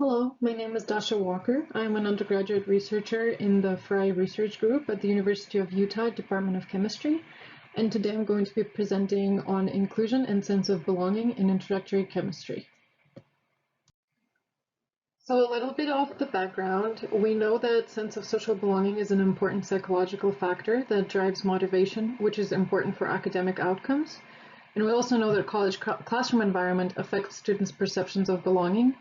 Hello, my name is Dasha Walker. I'm an undergraduate researcher in the Fry Research Group at the University of Utah Department of Chemistry, and today I'm going to be presenting on inclusion and sense of belonging in introductory chemistry. So a little bit of the background, we know that sense of social belonging is an important psychological factor that drives motivation, which is important for academic outcomes. And we also know that college classroom environment affects students' perceptions of belonging,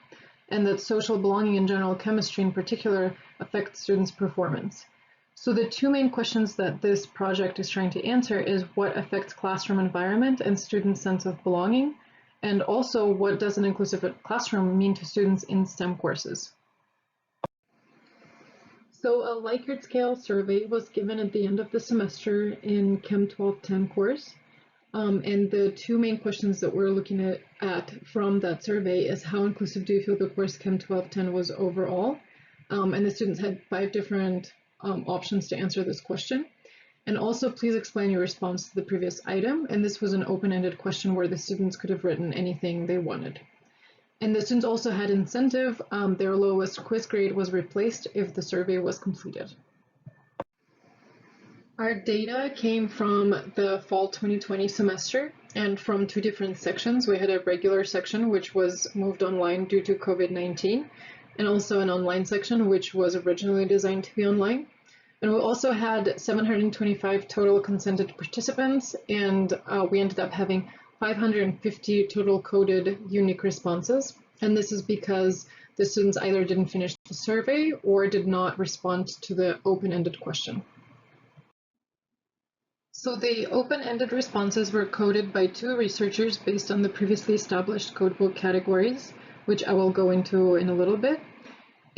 and that social belonging in general chemistry in particular affects students' performance. So the two main questions that this project is trying to answer is what affects classroom environment and students' sense of belonging, and also what does an inclusive classroom mean to students in STEM courses. So a Likert scale survey was given at the end of the semester in Chem 1210 course. And the two main questions that we're looking at from that survey is how inclusive do you feel the course Chem 1210 was overall? And the students had 5 different options to answer this question. And also please explain your response to the previous item. And this was an open-ended question where the students could have written anything they wanted. And the students also had incentive. Their lowest quiz grade was replaced if the survey was completed. Our data came from the fall 2020 semester and from 2 different sections. We had a regular section which was moved online due to COVID-19 and also an online section which was originally designed to be online. And we also had 725 total consented participants, and we ended up having 550 total coded unique responses. And this is because the students either didn't finish the survey or did not respond to the open-ended question. So the open-ended responses were coded by 2 researchers based on the previously established codebook categories, which I will go into in a little bit.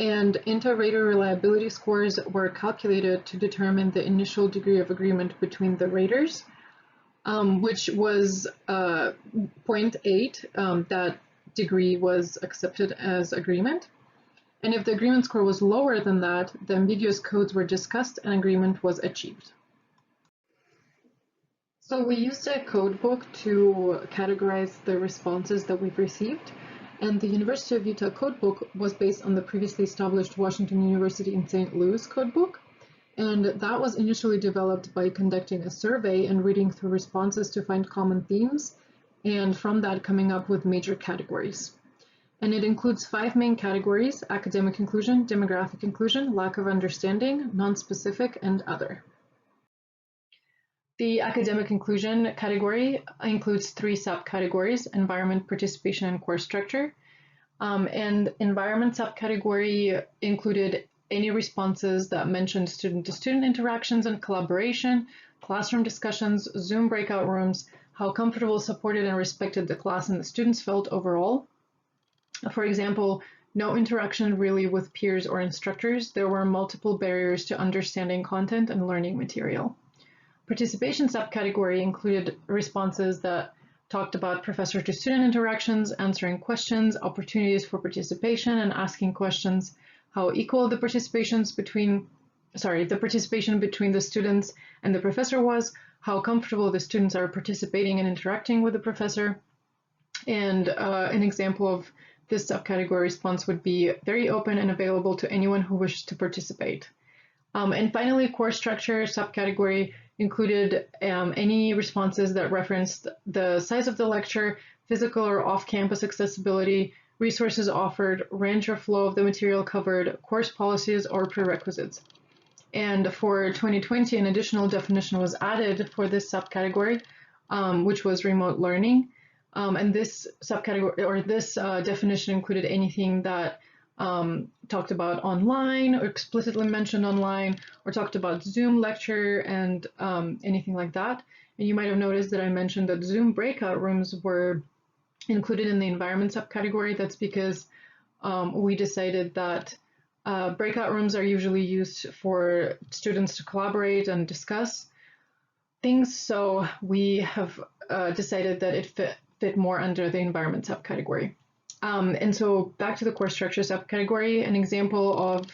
And inter-rater reliability scores were calculated to determine the initial degree of agreement between the raters, which was 0.8. That degree was accepted as agreement. And if the agreement score was lower than that, the ambiguous codes were discussed and agreement was achieved. So we used a code book to categorize the responses that we've received, and the University of Utah code book was based on the previously established Washington University in St. Louis code book, and that was initially developed by conducting a survey and reading through responses to find common themes, and from that coming up with major categories. And it includes 5 main categories: academic inclusion, demographic inclusion, lack of understanding, non-specific, and other. The academic inclusion category includes 3 subcategories: environment, participation, and course structure. And environment subcategory included any responses that mentioned student-to-student interactions and collaboration, classroom discussions, Zoom breakout rooms, how comfortable, supported, and respected the class and the students felt overall. For example, no interaction really with peers or instructors. There were multiple barriers to understanding content and learning material. Participation subcategory included responses that talked about professor-to-student interactions, answering questions, opportunities for participation and asking questions, how equal the participation between the students and the professor was, how comfortable the students are participating and interacting with the professor. And an example of this subcategory response would be very open and available to anyone who wishes to participate. And finally, course structure subcategory included any responses that referenced the size of the lecture, physical or off-campus accessibility, resources offered, range or flow of the material covered, course policies, or prerequisites. And for 2020, an additional definition was added for this subcategory, which was remote learning. And this subcategory, or this definition, included anything that talked about online or explicitly mentioned online, or talked about Zoom lecture and anything like that. And you might have noticed that I mentioned that Zoom breakout rooms were included in the environment subcategory. That's because we decided that breakout rooms are usually used for students to collaborate and discuss things. So we have decided that it fit more under the environment subcategory. And so back to the course structure subcategory, an example of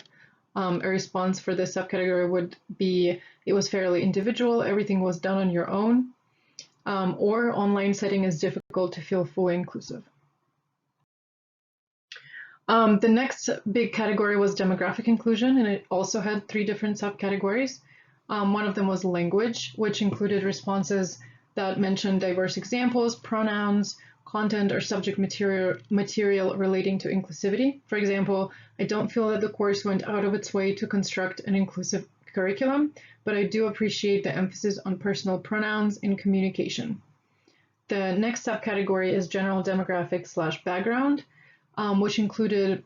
a response for this subcategory would be, it was fairly individual, everything was done on your own, or online setting is difficult to feel fully inclusive. The next big category was demographic inclusion, and it also had 3 different subcategories. One of them was language, which included responses that mentioned diverse examples, pronouns, content, or subject material relating to inclusivity. For example, I don't feel that the course went out of its way to construct an inclusive curriculum, but I do appreciate the emphasis on personal pronouns in communication. The next subcategory is general demographics/background, which included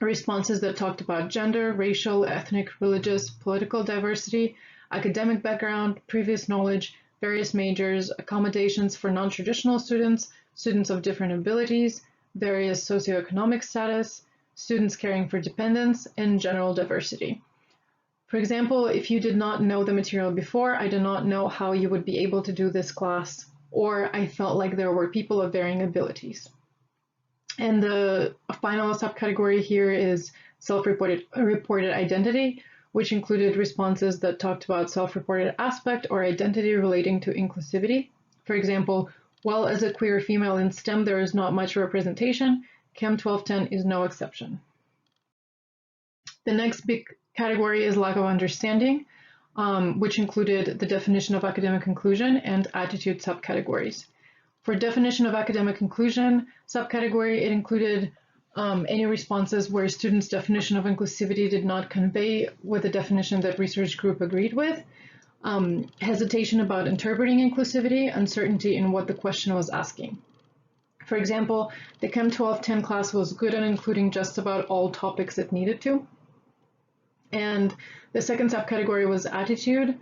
responses that talked about gender, racial, ethnic, religious, political diversity, academic background, previous knowledge, various majors, accommodations for non-traditional students, students of different abilities, various socioeconomic status, students caring for dependents, and general diversity. For example, if you did not know the material before, I did not know how you would be able to do this class, or I felt like there were people of varying abilities. And the final subcategory here is self-reported identity, which included responses that talked about self-reported aspect or identity relating to inclusivity. For example, while as a queer female in STEM there is not much representation, Chem 1210 is no exception. The next big category is lack of understanding, which included the definition of academic inclusion and attitude subcategories. For definition of academic inclusion subcategory, it included any responses where students' definition of inclusivity did not convey with the definition that research group agreed with, hesitation about interpreting inclusivity, uncertainty in what the question was asking. For example, the Chem 1210 class was good at including just about all topics it needed to. And the second subcategory was attitude,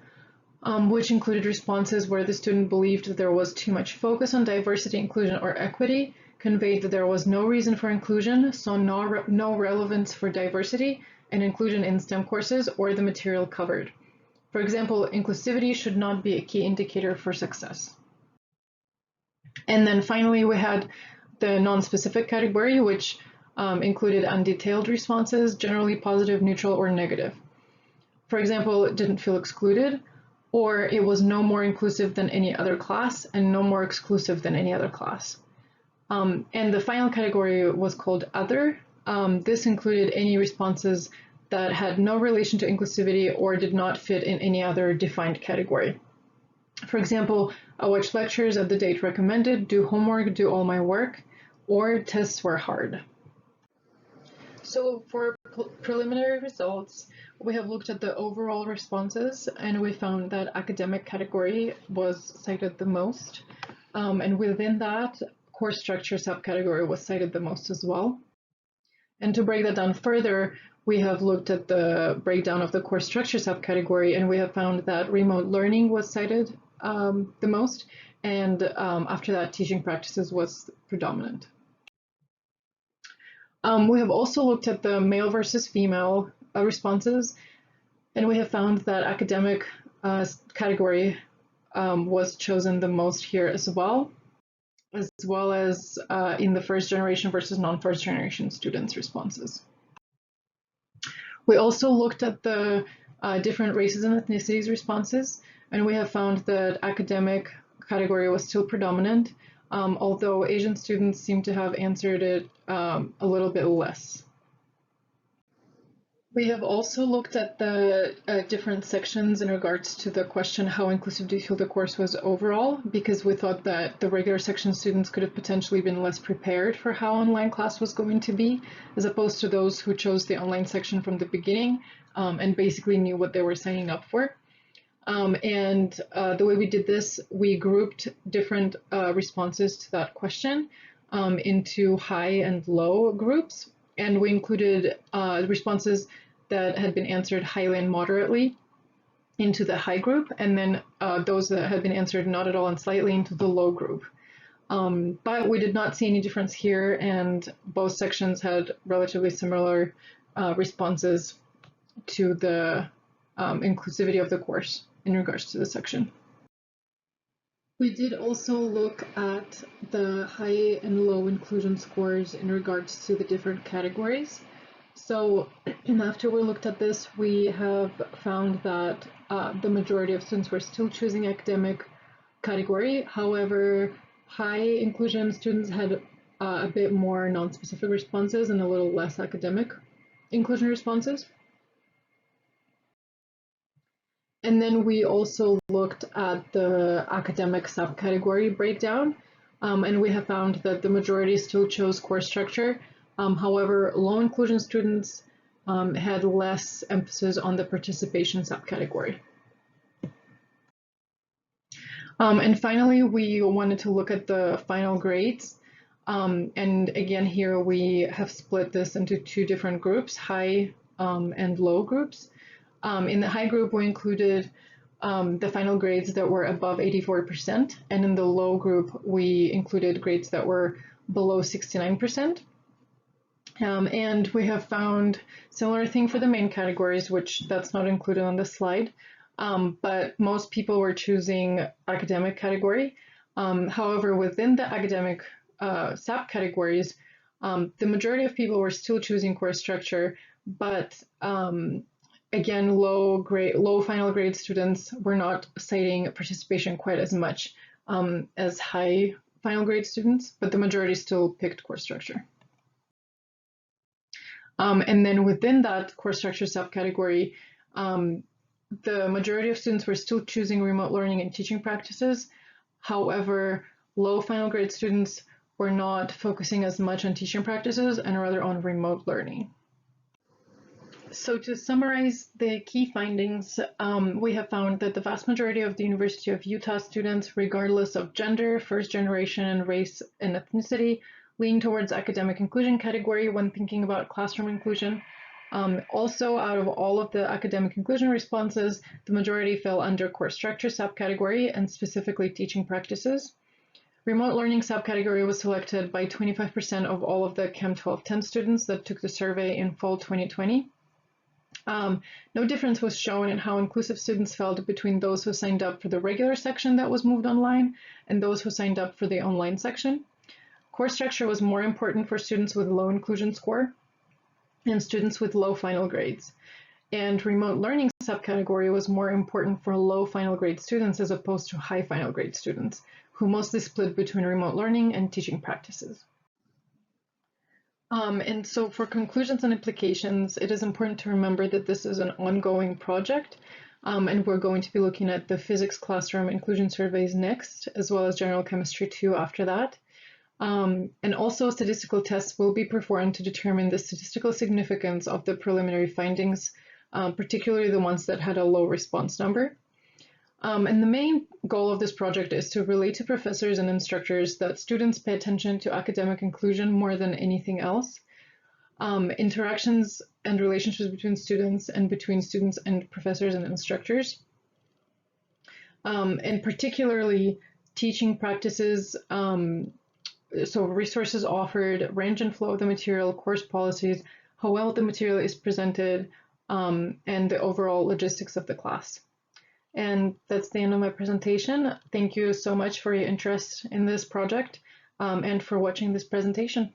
which included responses where the student believed that there was too much focus on diversity, inclusion, or equity, conveyed that there was no reason for inclusion, so no relevance for diversity and inclusion in STEM courses or the material covered. For example, inclusivity should not be a key indicator for success. And then finally, we had the non-specific category, which included undetailed responses, generally positive, neutral, or negative. For example, it didn't feel excluded, or it was no more inclusive than any other class and no more exclusive than any other class. And the final category was called other. This included any responses that had no relation to inclusivity or did not fit in any other defined category. For example, I watched lectures at the date recommended, do homework, do all my work, or tests were hard. So for preliminary results, we have looked at the overall responses and we found that academic category was cited the most. And within that, course structure subcategory was cited the most as well. And to break that down further, we have looked at the breakdown of the course structure subcategory and we have found that remote learning was cited the most, and after that, teaching practices was predominant. We have also looked at the male versus female responses, and we have found that academic category was chosen the most here as well as in the first generation versus non-first generation students' responses. We also looked at the different races and ethnicities responses, and we have found that academic category was still predominant, although Asian students seem to have answered it a little bit less. We have also looked at the different sections in regards to the question, how inclusive do you feel the course was overall? Because we thought that the regular section students could have potentially been less prepared for how online class was going to be, as opposed to those who chose the online section from the beginning and basically knew what they were signing up for. The way we did this, we grouped different responses to that question into high and low groups, and we included responses that had been answered highly and moderately into the high group, and then those that had been answered not at all and slightly into the low group. But we did not see any difference here, and both sections had relatively similar responses to the inclusivity of the course in regards to the section. We did also look at the high and low inclusion scores in regards to the different categories. So after we looked at this, we have found that the majority of students were still choosing academic category. However, high inclusion students had a bit more non-specific responses and a little less academic inclusion responses. And then we also looked at the academic subcategory breakdown, and we have found that the majority still chose course structure. However, low inclusion students had less emphasis on the participation subcategory. And finally, we wanted to look at the final grades. And again, here we have split this into two different groups, high and low groups. In the high group, we included the final grades that were above 84%, and in the low group, we included grades that were below 69%. And we have found similar thing for the main categories, which that's not included on the slide, but most people were choosing academic category. However, within the academic subcategories, the majority of people were still choosing course structure, but again, low final grade students were not citing participation quite as much as high final grade students, but the majority still picked course structure. And then within that course structure subcategory, the majority of students were still choosing remote learning and teaching practices. However, low final grade students were not focusing as much on teaching practices and rather on remote learning. So to summarize the key findings, we have found that the vast majority of the University of Utah students, regardless of gender, first generation, race, and ethnicity, lean towards academic inclusion category when thinking about classroom inclusion. Also, out of all of the academic inclusion responses, the majority fell under course structure subcategory and specifically teaching practices. Remote learning subcategory was selected by 25% of all of the Chem 1210 students that took the survey in fall 2020. No difference was shown in how inclusive students felt between those who signed up for the regular section that was moved online and those who signed up for the online section. Course structure was more important for students with low inclusion score and students with low final grades. And remote learning subcategory was more important for low final grade students as opposed to high final grade students, who mostly split between remote learning and teaching practices. And so for conclusions and implications, it is important to remember that this is an ongoing project, and we're going to be looking at the physics classroom inclusion surveys next, as well as general chemistry 2 after that. And also statistical tests will be performed to determine the statistical significance of the preliminary findings, particularly the ones that had a low response number. And the main goal of this project is to relate to professors and instructors that students pay attention to academic inclusion more than anything else. Interactions and relationships between students and between students and professors and instructors. And particularly teaching practices, so resources offered, range and flow of the material, course policies, how well the material is presented, and the overall logistics of the class. And that's the end of my presentation. Thank you so much for your interest in this project and for watching this presentation.